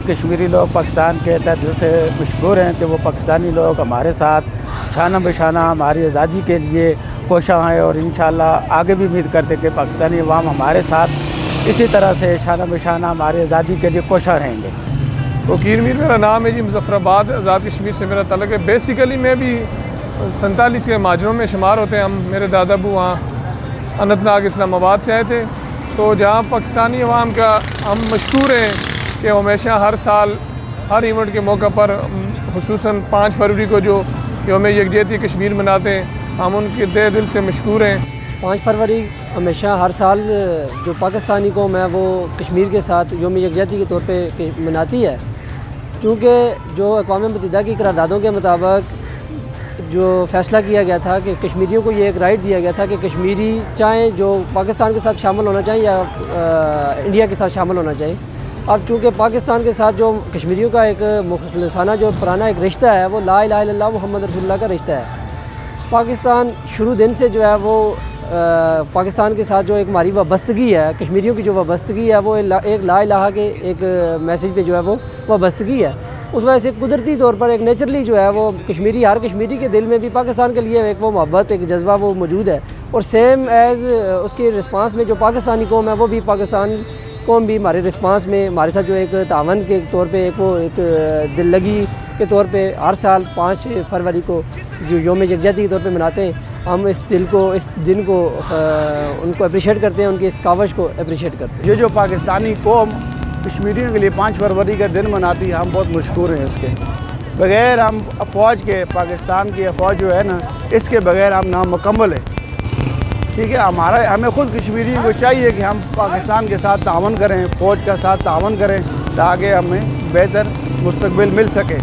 کشمیری لوگ پاکستان کے تحت دل سے مشکور ہیں کہ وہ پاکستانی لوگ ہمارے ساتھ شانہ بشانہ ہماری آزادی کے لیے کوشاں ہیں، اور انشاءاللہ آگے بھی امید کرتے کہ پاکستانی عوام ہمارے ساتھ اسی طرح سے شانہ بشانہ ہماری آزادی کے لیے کوشاں رہیں گے۔ وکیل میر میرا نام ہے جی، مظفر آباد آزاد کشمیر سے میرا تعلق ہے۔ بیسیکلی میں بھی 47 کے مہاجروں میں شمار ہوتے ہیں۔ میرے دادا ابو وہاں اننت ناگ اسلام آباد سے آئے تھے، تو جہاں پاکستانی عوام کا ہم مشکور ہیں کہ ہمیشہ ہر سال ہر ایونٹ کے موقع پر خصوصاً 5 فروری کو جو یوم یکجہتی کشمیر مناتے ہیں، ہم ان کے تہ دل سے مشکور ہیں۔ 5 فروری ہمیشہ ہر سال جو پاکستانی قوم ہے وہ کشمیر کے ساتھ یوم یکجہتی کے طور پہ مناتی ہے، چونکہ جو اقوام متحدہ کی قراردادوں کے مطابق جو فیصلہ کیا گیا تھا کہ کشمیریوں کو یہ ایک رائٹ دیا گیا تھا کہ کشمیری چاہیں جو پاکستان کے ساتھ شامل ہونا چاہیں یا انڈیا کے ساتھ شامل ہونا چاہیں۔ اب چونکہ پاکستان کے ساتھ جو کشمیریوں کا ایک مخلصانہ جو پرانا ایک رشتہ ہے وہ لا الہ الا اللہ محمد رسول اللہ کا رشتہ ہے، پاکستان شروع دن سے جو ہے وہ پاکستان کے ساتھ جو ایک ہماری وابستگی ہے، کشمیریوں کی جو وابستگی ہے وہ ایک لا الہ کے ایک میسیج پہ جو ہے وہ وابستگی ہے۔ اس وجہ سے قدرتی طور پر ایک نیچرلی جو ہے وہ ہر کشمیری کے دل میں بھی پاکستان کے لیے ایک وہ محبت، ایک جذبہ وہ موجود ہے، اور سیم ایز اس کے رسپانس میں جو پاکستانی قوم ہے وہ بھی پاکستان قوم بھی ہمارے رسپانس میں ہمارے ساتھ جو ایک تعاون کے طور پہ ایک دل لگی کے طور پہ ہر سال 5 فروری کو جو یوم یکجہتی کے طور پہ مناتے ہیں، ہم اس دن کو ان کو اپریشیٹ کرتے ہیں، ان کی اس کاوش کو اپریشیٹ کرتے ہیں۔ یہ جو پاکستانی قوم کشمیریوں کے لیے 5 فروری کا دن مناتی ہے، ہم بہت مشکور ہیں اس کے بغیر۔ ہم افواج کے پاکستان کی افواج جو ہے نا، اس کے بغیر ہم نامکمل ہیں، ٹھیک ہے۔ ہمیں خود کشمیریوں کو چاہیے کہ ہم پاکستان کے ساتھ تعاون کریں، فوج کا ساتھ تعاون کریں تاکہ ہمیں بہتر مستقبل مل سکے۔